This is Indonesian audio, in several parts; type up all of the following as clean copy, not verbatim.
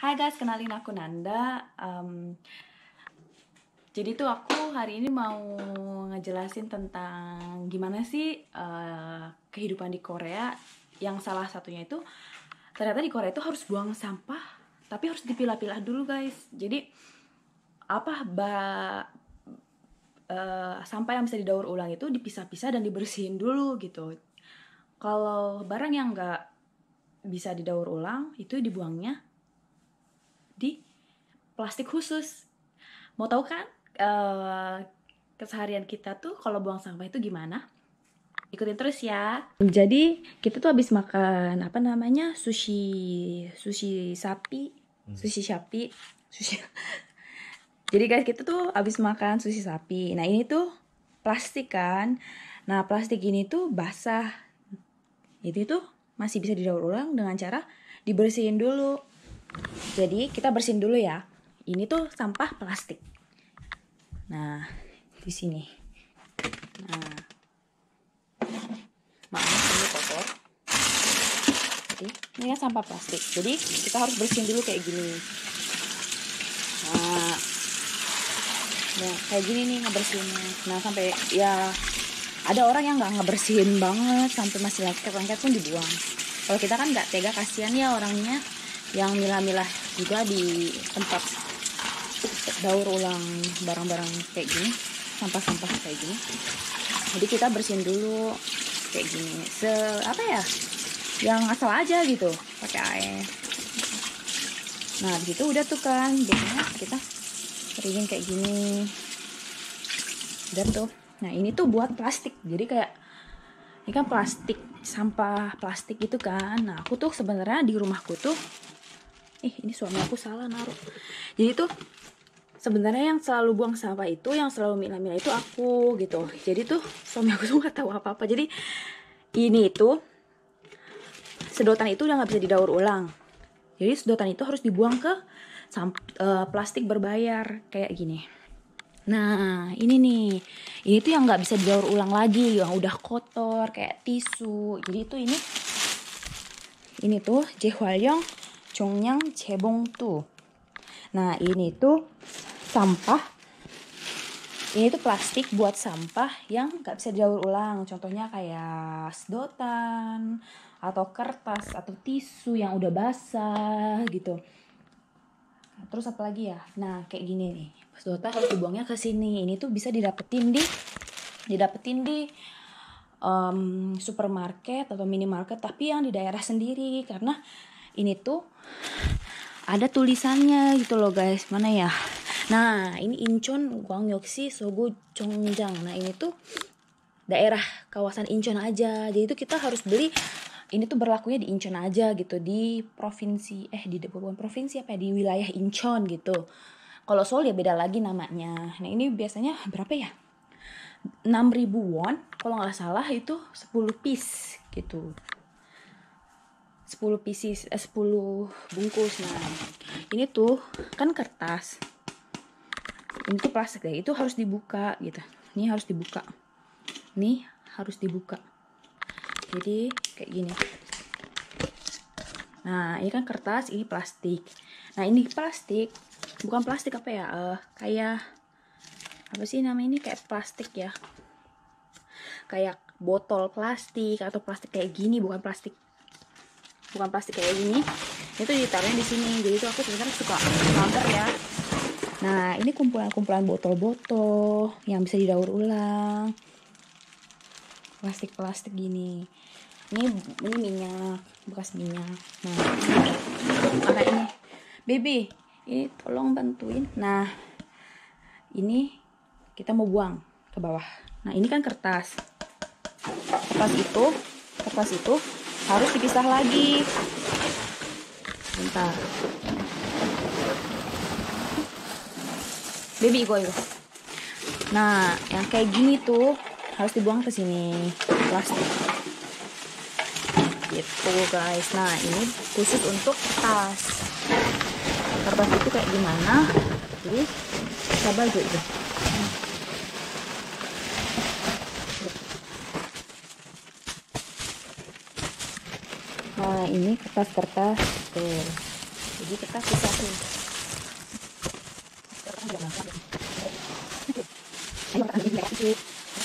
Hai guys, kenalin aku Nanda. Jadi tuh aku hari ini mau ngejelasin tentang gimana sih kehidupan di Korea. Yang salah satunya itu ternyata di Korea itu harus buang sampah, tapi harus dipilah-pilah dulu guys. Jadi sampah yang bisa didaur ulang itu dipisah-pisah dan dibersihin dulu gitu. Kalau barang yang nggak bisa didaur ulang itu dibuangnya di plastik khusus. Mau tahu kan keseharian kita tuh kalau buang sampah itu gimana? Ikutin terus ya. Jadi kita tuh habis makan sushi sapi. Jadi guys, kita tuh habis makan sushi sapi. Nah ini tuh plastik kan. Nah plastik ini tuh basah. Itu tuh masih bisa didaur ulang dengan cara dibersihin dulu. Jadi kita bersihin dulu ya. Ini tuh sampah plastik. Nah, di sini. Nah, maaf ini kotor. Jadi, ini kan sampah plastik. Jadi kita harus bersihin dulu kayak gini. Nah, kayak gini nih ngebersihinnya. Nah, sampai ya ada orang yang nggak ngebersihin banget sampai masih lengket-lengket pun dibuang. Kalau kita kan nggak tega, kasihan ya orangnya yang milah-milah juga di tempat daur ulang barang-barang kayak gini, sampah-sampah kayak gini. Jadi kita bersihin dulu kayak gini, yang asal aja gitu, pakai air. Nah gitu udah tuh kan, biasanya kita keringin kayak gini, dan tuh. Nah ini tuh buat plastik, jadi kayak ini kan plastik, sampah plastik gitu kan. Nah aku tuh sebenarnya di rumahku tuh, ini suami aku salah naruh. Jadi tuh sebenarnya yang selalu buang sampah itu, yang selalu milah-milah itu aku gitu. Jadi tuh suami aku tuh nggak tahu apa-apa. Jadi ini tuh sedotan itu udah nggak bisa didaur ulang. Jadi sedotan itu harus dibuang ke plastik berbayar kayak gini. Nah ini nih, ini tuh yang nggak bisa didaur ulang lagi, yang udah kotor kayak tisu. Jadi tuh ini tuh Jehwalyong Jongyang Cebong tuh. Nah ini tuh sampah, ini tuh plastik buat sampah yang nggak bisa didaur ulang. Contohnya kayak sedotan atau kertas atau tisu yang udah basah gitu. Terus apa lagi ya? Nah kayak gini nih, sedotan harus dibuangnya ke sini. Ini tuh bisa didapetin di supermarket atau minimarket, tapi yang di daerah sendiri, karena ini tuh ada tulisannya gitu loh guys. Mana ya? Nah ini Incheon Gwangyok시 Sogo Chongjang. Nah ini tuh daerah kawasan Incheon aja. Jadi itu kita harus beli. Ini tuh berlakunya di Incheon aja gitu, di provinsi bukan provinsi di wilayah Incheon gitu. Kalau Seoul ya beda lagi namanya. Nah ini biasanya berapa ya? 6.000 won kalau nggak salah, itu 10 piece gitu. 10 pieces, 10 bungkus. Nah ini tuh kan kertas, ini tuh plastik deh, itu harus dibuka gitu. Ini harus dibuka, jadi kayak gini. Nah ini kan kertas, ini plastik. Nah ini plastik, bukan plastik kayak apa sih namanya ini, kayak plastik ya, kayak botol plastik atau plastik kayak gini, bukan plastik kayak gini. Itu ditaruhnya di sini. Jadi itu aku sebenarnya suka mager ya. Nah ini kumpulan botol-botol yang bisa didaur ulang, plastik gini. Ini minyak, bekas minyak. Nah ini baby, ini tolong bantuin. Nah ini kita mau buang ke bawah. Nah ini kan kertas itu harus dipisah lagi. Bentar baby, go. Nah yang kayak gini tuh harus dibuang ke sini, plastik gitu guys. Nah ini khusus untuk kertas itu kayak gimana, jadi sabar gitu. Nah ini kertas tuh Jadi kita pisahin.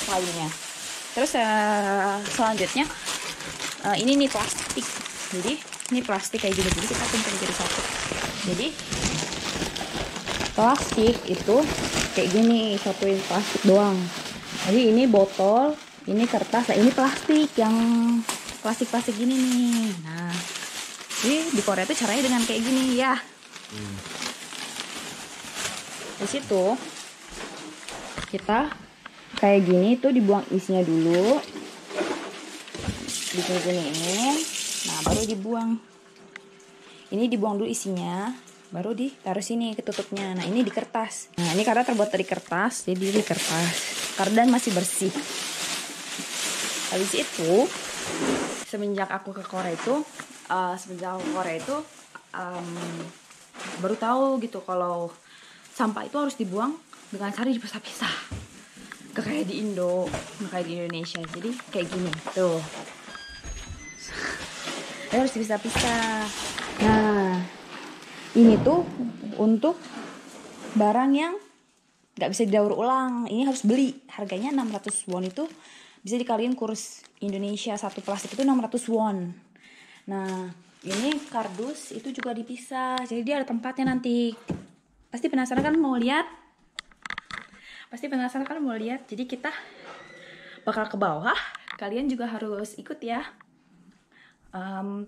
Kainnya. Terus selanjutnya ini nih plastik. Jadi ini plastik kayak gini. Jadi kita kumpulin jadi satu. Jadi plastik itu kayak gini, satuin plastik doang. Jadi ini botol, ini kertas, nah ini plastik yang plastik gini nih. Nah, jadi di Korea itu caranya dengan kayak gini ya. Di situ kita kayak gini tuh dibuang isinya dulu, digini-giniin. Nah baru dibuang. Ini dibuang dulu isinya, baru ditaruh sini ketutupnya. Nah ini di kertas. Nah ini karena terbuat dari kertas, jadi di kertas. Karena masih bersih. Habis itu semenjak aku ke Korea itu, baru tahu gitu kalau sampah itu harus dibuang dengan cara dipisah-pisah. Gak kayak di Indo, gak kayak di Indonesia. Jadi kayak gini tuh, harus dipisah-pisah. Nah ini tuh untuk barang yang gak bisa didaur ulang. Ini harus beli, harganya 600 won. Itu bisa dikaliin kurs Indonesia, satu plastik itu 600 won. Nah ini kardus itu juga dipisah, jadi dia ada tempatnya nanti. Pasti penasaran kan mau lihat? Jadi kita bakal ke bawah. Kalian juga harus ikut ya.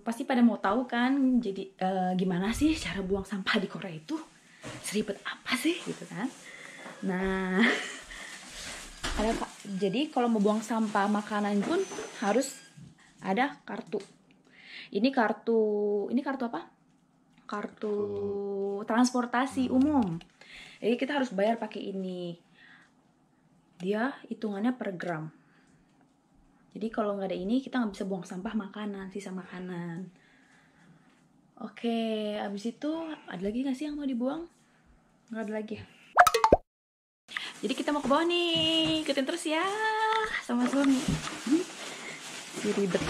Pasti pada mau tahu kan. Jadi gimana sih cara buang sampah di Korea itu? Seribet apa sih gitu kan? Nah, jadi kalau mau buang sampah makanan pun harus ada kartu. Ini kartu apa? Kartu transportasi umum. Jadi kita harus bayar pakai ini. Dia hitungannya per gram. Jadi kalau nggak ada ini kita nggak bisa buang sampah makanan, sisa makanan. Oke, abis itu ada lagi nggak sih yang mau dibuang? Nggak ada lagi. Jadi kita mau ke bawah nih, ikutin terus ya sama suami. Si ribet.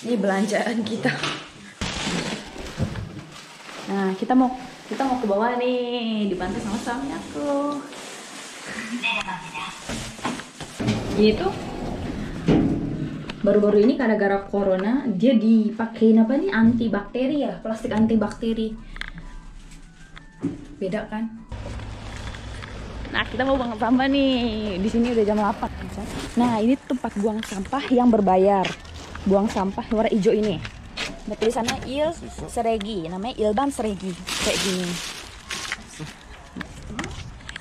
Ini belanjaan kita. Nah, kita mau ke bawah nih, dibantu sama suami aku. Ini tuh baru-baru ini gara-gara corona dia dipakein apa nih, antibakteri ya, plastik antibakteri. Beda kan? Nah, kita mau buang sampah nih. Di sini udah jam 8. Nah, ini tempat buang sampah yang berbayar. Buang sampah warna hijau ini. Nah, tulisannya Il Seregi, namanya Ilban Seregi, kayak gini.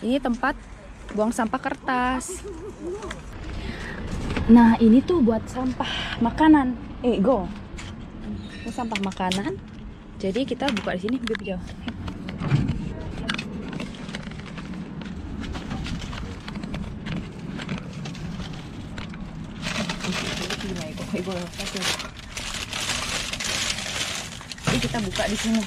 Ini tempat buang sampah kertas. Nah, ini tuh buat sampah makanan. Go. Ini sampah makanan. Jadi kita buka di sini, jauh. Jadi kita buka di sini.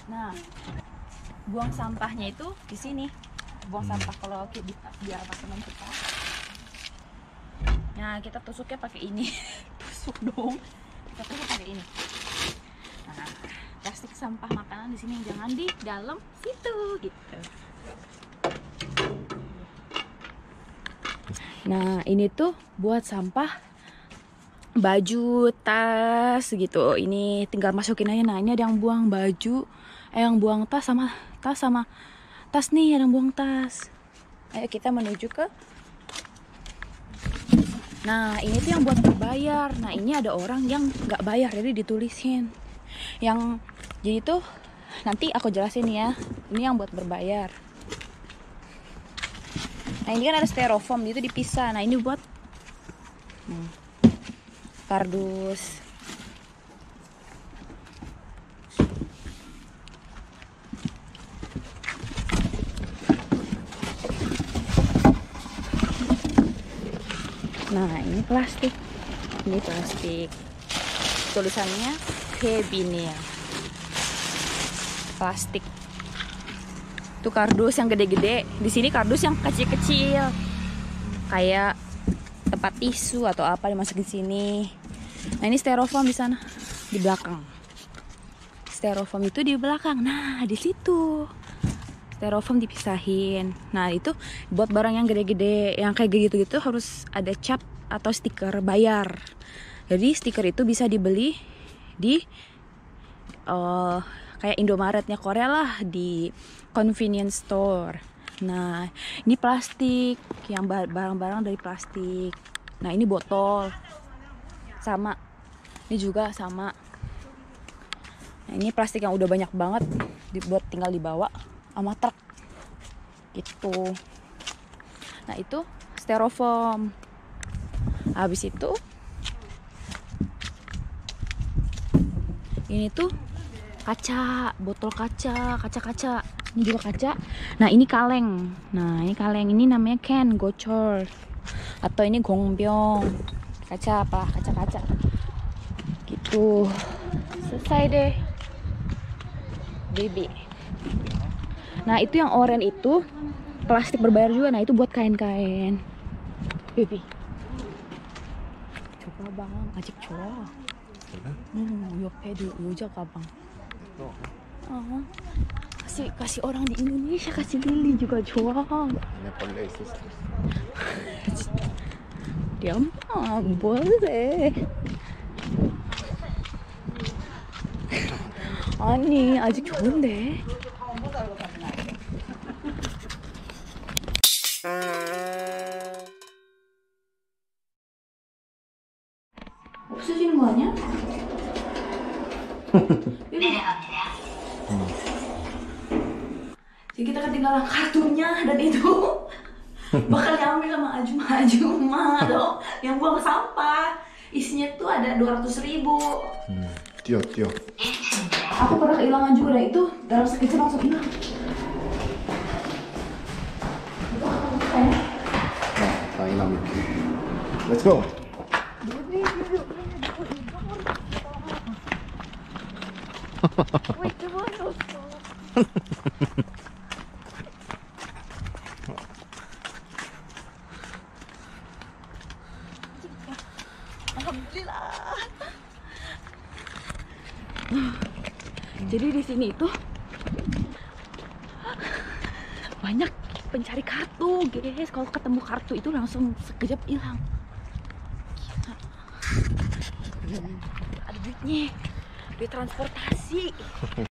Nah, buang sampahnya itu di sini. Buang sampah kalau di apartemen kita. Nah, kita tusuknya pakai ini. Tusuk dong. Kita tusuk pakai ini. Nah, plastik sampah makanan di sini, jangan di dalam situ gitu. Nah, ini tuh buat sampah baju, tas gitu. Ini tinggal masukin aja. Nah, ini ada yang buang baju, yang buang tas sama tas nih, ada yang buang tas. Ayo kita menuju ke. Nah, ini tuh yang buat berbayar. Nah, ini ada orang yang nggak bayar, jadi ditulisin. Yang jadi tuh nanti aku jelasin ya. Ini yang buat berbayar. Nah, ini kan ada styrofoam, itu dipisah. Nah, ini buat kardus. Nah, ini plastik. Ini plastik. Tulisannya Kebinil. plastik. Itu kardus yang gede-gede. Di sini kardus yang kecil-kecil. Kayak tempat tisu atau apa dimasukin sini. Nah, ini styrofoam di sana, di belakang. Styrofoam itu di belakang. Nah, di situ. Styrofoam dipisahin. Nah, itu buat barang yang gede-gede, yang kayak gitu-gitu harus ada cap atau stiker bayar. Jadi stiker itu bisa dibeli di kayak Indomaretnya Korea lah, di convenience store. Nah, ini plastik, yang barang-barang dari plastik. Nah, ini botol, sama. Ini juga sama. Nah, ini plastik yang udah banyak banget, dibuat tinggal dibawa sama truk, gitu. Nah, itu styrofoam. Habis itu, ini tuh kaca, botol kaca. Ini juga kaca. Nah, ini kaleng. Ini namanya can gocol. Atau ini gongbyong. Kaca apa? Kaca. Gitu. Selesai deh. Baby. Nah, itu yang oranye itu plastik berbayar juga. Nah, itu buat kain-kain. Baby. Coba bang, ajak coba. 옆에 여자 가방. kasih orang di Indonesia, kasih Lili juga 좋아. Dia mah boleh. 아니, 아직 좋은데. 없어지는 거 아니야? Jadi kita ketinggalan kartunya, dan itu bakal diambil sama Ajuma loh, yang buang sampah. Isinya tuh ada 200.000. Tio. Aku pernah kehilangan juga, dan itu dalam sekejap langsung hilang. Itu apa bukan? Nah, hilang. Let's go. Wait, gimana? Alhamdulillah. Jadi di sini itu banyak pencari kartu, guys. Kalau ketemu kartu itu langsung sekejap hilang. Ada duitnya, duit transportasi.